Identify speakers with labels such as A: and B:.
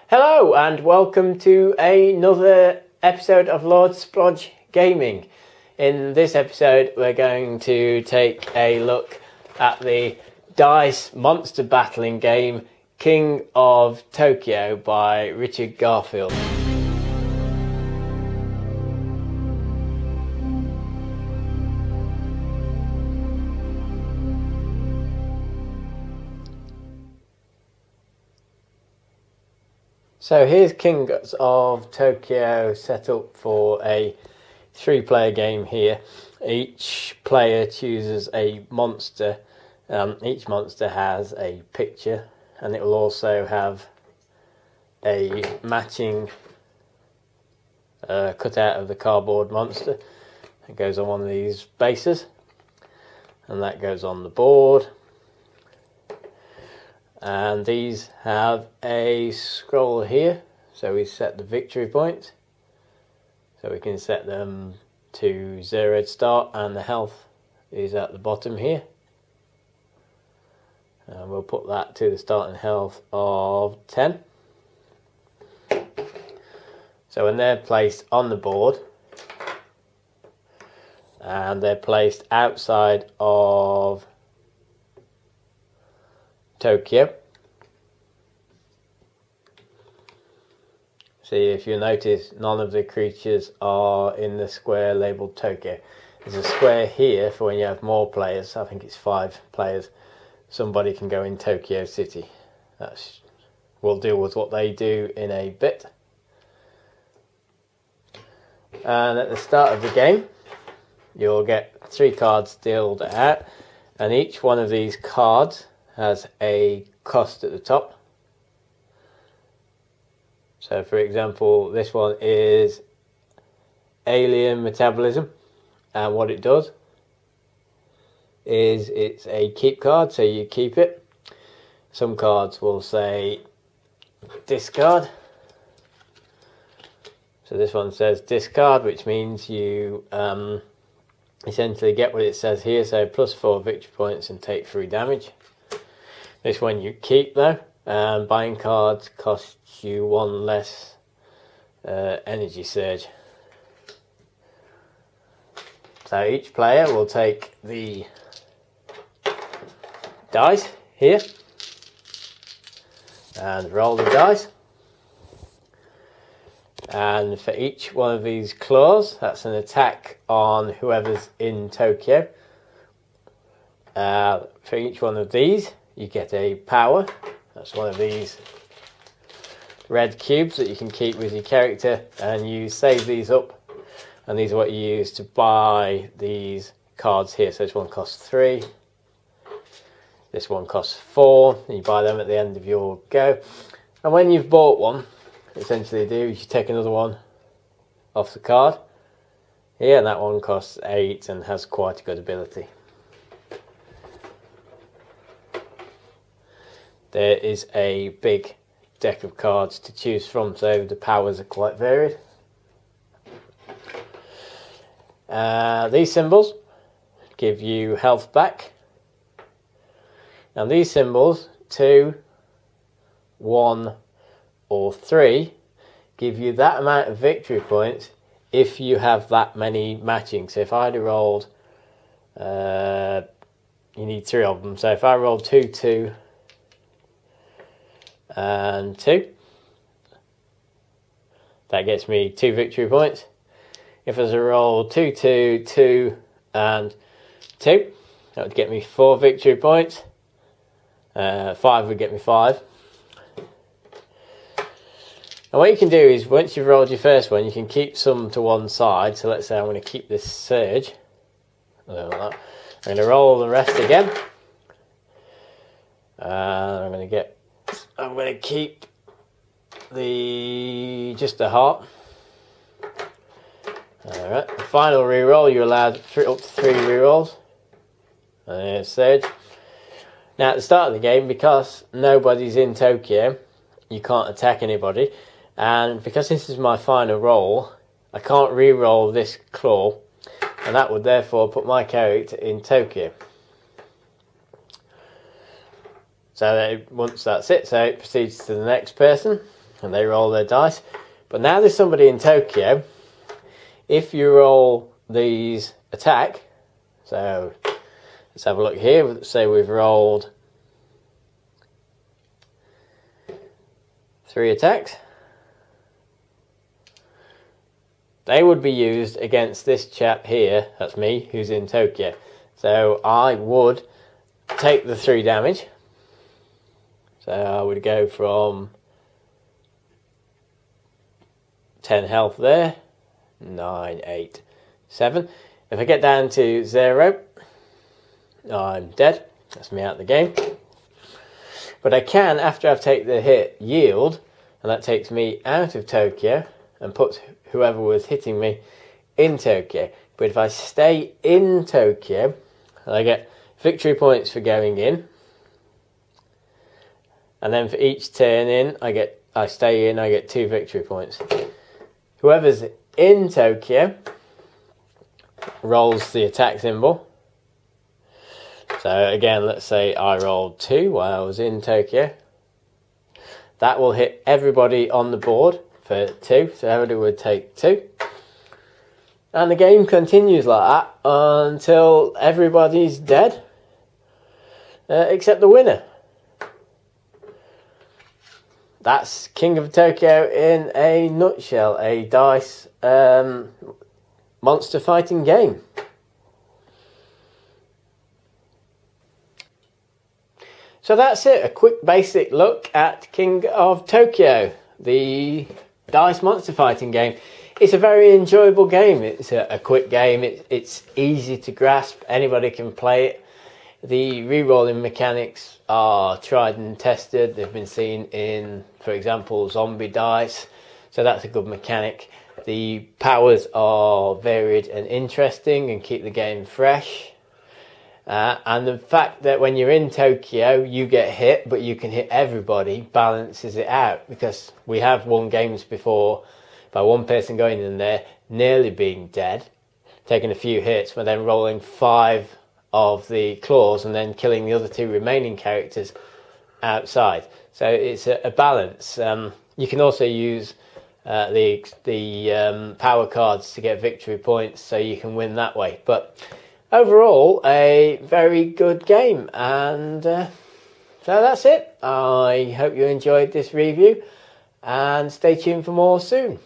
A: Hello and welcome to another episode of Lord Splodge Gaming. In this episode we're going to take a look at the DICE monster battling game King of Tokyo by Richard Garfield. So here's King of Tokyo set up for a 3-player game here. Each player chooses a monster. Each monster has a picture, and it will also have a matching cutout of the cardboard monster. It goes on one of these bases, and that goes on the board. And these have a scroll here, so we set the victory points, so we can set them to 0 to start, and the health is at the bottom here, and we'll put that to the starting health of 10. So when they're placed on the board and they're placed outside of Tokyo. See, if you notice, none of the creatures are in the square labelled Tokyo. There's a square here for when you have more players. I think it's 5 players. Somebody can go in Tokyo City. We'll deal with what they do in a bit. And at the start of the game, you'll get 3 cards dealt out, and each one of these cards has a cost at the top. So for example, this one is Alien Metabolism, and what it does is it's a keep card, so you keep it. Some cards will say discard. So this one says discard, which means you essentially get what it says here, so +4 victory points and take 3 damage. This one you keep though, and buying cards costs you 1 less energy surge. So each player will take the dice here and roll the dice. And for each one of these claws, that's an attack on whoever's in Tokyo. For each one of these, you get a power. That's one of these red cubes that you can keep with your character, and you save these up, and these are what you use to buy these cards here. So this one costs 3, this one costs 4, and you buy them at the end of your go. And when you've bought one, essentially do is you take another one off the card here, and that one costs 8 and has quite a good ability. There is a big deck of cards to choose from, so the powers are quite varied. These symbols give you health back, and these symbols 2, 1 or 3 give you that amount of victory points if you have that many matching. So if I had rolled, you need 3 of them. So if I rolled 2, 2 and 2, that gets me 2 victory points. If I was to roll 2, 2, 2 and 2, that would get me 4 victory points. 5 would get me 5. And what you can do is, once you've rolled your first one, you can keep some to one side. So let's say I'm going to keep this surge. I'm going to roll the rest again. I'm going to keep just the heart. Alright, the final reroll, you're allowed up to 3 rerolls. And there's surge. Now at the start of the game, because nobody's in Tokyo, you can't attack anybody. And because this is my final roll, I can't re-roll this claw, and that would therefore put my character in Tokyo. So once that's it, so it proceeds to the next person. and they roll their dice. But now there's somebody in Tokyo. If you roll these attack, so let's have a look here. Say we've rolled 3 attacks. They would be used against this chap here, that's me, who's in Tokyo. So I would take the 3 damage. So I would go from 10 health there, 9, 8, 7. If I get down to 0, I'm dead. That's me out of the game. But I can, after I've taken the hit, yield, and that takes me out of Tokyo and puts whoever was hitting me in Tokyo. But if I stay in Tokyo, I get victory points for going in, and then for each turn in, I stay in, I get 2 victory points. Whoever's in Tokyo rolls the attack symbol. So again, let's say I rolled 2 while I was in Tokyo. That will hit everybody on the board for 2, so everybody would take 2. And the game continues like that until everybody's dead, except the winner. That's King of Tokyo in a nutshell, a dice monster fighting game. So that's it, a quick basic look at King of Tokyo, the dice monster fighting game. It's a very enjoyable game. It's a quick game, it's easy to grasp, anybody can play it. The re-rolling mechanics are tried and tested. They've been seen in, for example, zombie dice, so that's a good mechanic. The powers are varied and interesting and keep the game fresh. And the fact that when you're in Tokyo you get hit but you can hit everybody balances it out, because we have won games before by one person going in there nearly being dead, taking a few hits, but then rolling 5 of the claws and then killing the other 2 remaining characters outside. So it's a balance. You can also use the power cards to get victory points, so you can win that way. But overall, a very good game, and so that's it. I hope you enjoyed this review, and stay tuned for more soon.